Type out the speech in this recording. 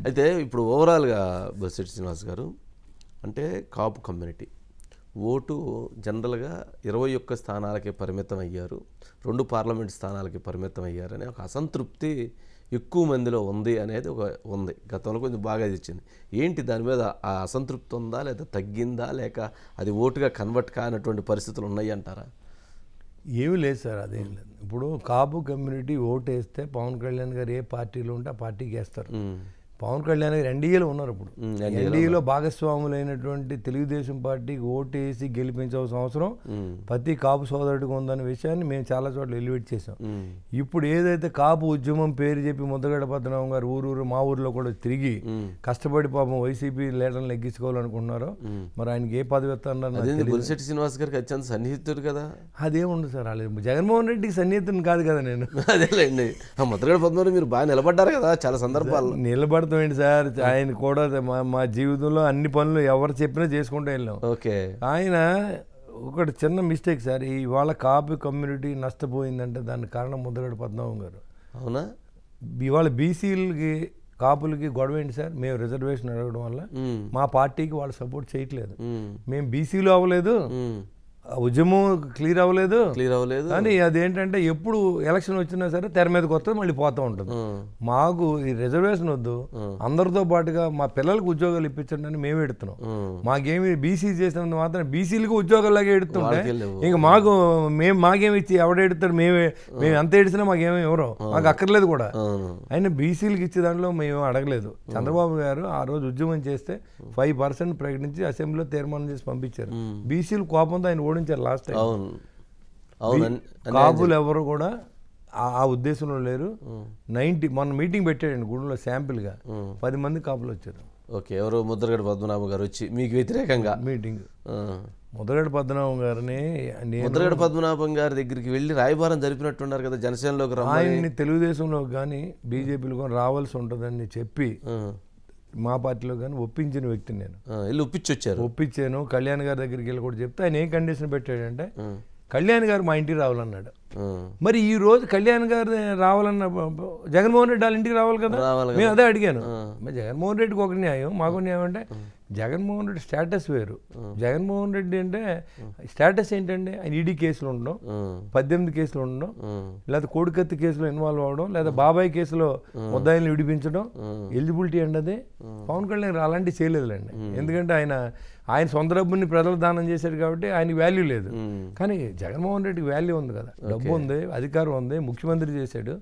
అయితే ఇప్పుడు ఓవరాల్‌గా బొత్స శ్రీనివాస్ గారు అంటే కాపు కమ్యూనిటీ ఓటు జనరల్‌గా 21 స్థానాలకే పరిమితం అయ్యారు. 2 పార్లమెంట్ స్థానాలకి పరిమితం అయ్యారనే ఒక అసంతృప్తి ఎక్కువ మందిలో ఉంది అనేది ఉంది. గతంలో కొంచెం బాగా ఇచ్చింది. ఏంటి దాని మీద ఆ అసంతృప్తి ఉందా? లేదా తగ్గిందా? లేక అది ఓటుగా కన్వర్ట్ కానటువంటి పరిస్థితులు ఉన్నాయి అంటారా? ఏమీ లేదు సార్, అదేం లేదు. ఇప్పుడు కాపు కమ్యూనిటీ ఓటేస్తే పవన్ కళ్యాణ్ గారు ఏ పార్టీలో ఉంటే ఆ పార్టీకి వేస్తారు. పవన్ కళ్యాణ్ గారు ఎన్డీఏలో ఉన్నారు. ఇప్పుడు ఎన్డీఏలో భాగస్వాములైనటువంటి తెలుగుదేశం పార్టీకి ఓటేసి గెలిపించవలసిన అవసరం ప్రతి కాపు సోదరుడికి ఉందనే విషయాన్ని మేము చాలా చోట్ల ఎలివేట్ చేసాం. ఇప్పుడు ఏదైతే కాపు ఉద్యమం పేరు చెప్పి ముద్దగడ పద్మనాభం గారు ఊరూరు మా ఊర్లో కూడా తిరిగి కష్టపడి పాపం వైసీపీ లీడర్లను ఎగ్గించుకోవాలనుకుంటున్నారో మరి ఆయనకి ఏ పదవి ఇస్తున్నారు? బొత్స శ్రీనివాస్ గారికి అత్యంత సన్నిహితుడు కదా. అదేముండదు సార్, వాళ్ళు జగన్మోహన్ రెడ్డికి సన్నిహితుని కాదు కదా నేను. అదేలేండి, ముద్దగడ పద్మనాభం మీరు బాగా నిలబడ్డారు కదా చాలా సందర్భాల్లో. నిలబడతామేంటి సార్, ఆయన కూడా మా జీవితంలో అన్ని పనులు ఎవరు చెప్పినా చేసుకుంటూ వెళ్ళాం. ఓకే, ఆయన ఒకటి చిన్న మిస్టేక్ సార్, ఇవాళ కాపు కమ్యూనిటీ నష్టపోయిందంటే దానికి కారణం ముద్దగడ పద్మనాభం గారు. అవునా? ఇవాళ బీసీలకి కాపులకి గొడవ ఏంటి సార్? మేము రిజర్వేషన్ అడగడం వల్ల మా పార్టీకి వాళ్ళు సపోర్ట్ చేయట్లేదు. మేము బీసీలో అవ్వలేదు, ఉద్యమం క్లియర్ అవ్వలేదు కానీ అదేంటంటే ఎప్పుడు ఎలక్షన్ వచ్చినా సరే తెర మీదకి వస్తే మళ్ళీ పోతూ ఉంటుంది. మాకు ఈ రిజర్వేషన్ వద్దు, అందరితో పాటుగా మా పిల్లలకు ఉద్యోగాలు ఇప్పించండి అని మేము ఎడుతున్నాం. మాకేమి బీసీ చేసినందుకు మాత్రం బీసీలకు ఉద్యోగాలాగే ఎడుతుంటే ఇంకా మాకేమి ఇచ్చి ఎవడెడుతాడు? మేము ఎంత ఏడిసినా మాకేమీ ఎవరో మాకు అక్కర్లేదు కూడా. అయినా బీసీలకు ఇచ్చే దాంట్లో మేము అడగలేదు. చంద్రబాబు గారు ఆ రోజు ఉద్యమం చేస్తే 5% ప్రకటించి అసెంబ్లీలో తీర్మానం చేసి పంపించారు. బీసీలు కోపంతో ఆయన ఓడించారు లాస్ట్ టైం. కాపులు ఎవరు కూడా ఆ ఉద్దేశంలో లేరు. 90 మొన్న మీటింగ్ పెట్టాడండి గుడిలో శాంపిల్గా 10 మంది కాపులు వచ్చారు. ఓకే, ఎవరు? ముద్రగడ పద్మనాభం గారు వచ్చి మీకు వ్యతిరేకంగా మీటింగ్. ముద్రగడ పద్మనాభం గారిని ముద్రగడ పద్మనాభం గారి దగ్గరికి వెళ్ళి రాయబారం జరిపినట్టున్నారు కదా జనసేనలోకి. ఆయన్ని తెలుగుదేశంలోకి కానీ బీజేపీలో కానీ రావాల్సి ఉంటుందని చెప్పి మా పార్టీలో కానీ ఒప్పించిన వ్యక్తిని నేను. వెళ్ళి ఒప్పించాను. కళ్యాణ్ గారి దగ్గరికి వెళ్ళి కూడా చెప్తే ఆయన ఏం కండిషన్ పెట్టాడంటే కళ్యాణ్ గారు మా ఇంటికి రావాలన్నాడు. మరి ఈ రోజు కళ్యాణ్ గారు రావాలన్న జగన్మోహన్ రెడ్డి వాళ్ళ ఇంటికి రావాలి కదా. మేము అదే అడిగాను. మరి జగన్మోహన్ రెడ్డికి ఒక న్యాయం, మాకు న్యాయం అంటే జగన్మోహన్ రెడ్డి స్టేటస్ వేరు. జగన్మోహన్ రెడ్డి అంటే స్టేటస్ ఏంటంటే ఆయన ఈడీ కేసులు ఉండడం, 18 కేసులు ఉండడం, లేదా కోడికత్తి కేసులో ఇన్వాల్వ్ అవ్వడం, లేదా బాబాయ్ కేసులో ముద్దాయిల్ని విడిపించడం ఎలిజిబిలిటీ అండి. అదే పవన్ కళ్యాణ్ అలాంటివి చేయలేదులేండి. ఎందుకంటే ఆయన సొంత డబ్బుని ప్రజలు దానం చేశాడు కాబట్టి ఆయనకి వాల్యూ లేదు. కానీ జగన్మోహన్ రెడ్డికి వాల్యూ ఉంది కదా, డబ్బు ఉంది, అధికారం ఉంది, ముఖ్యమంత్రి చేశాడు.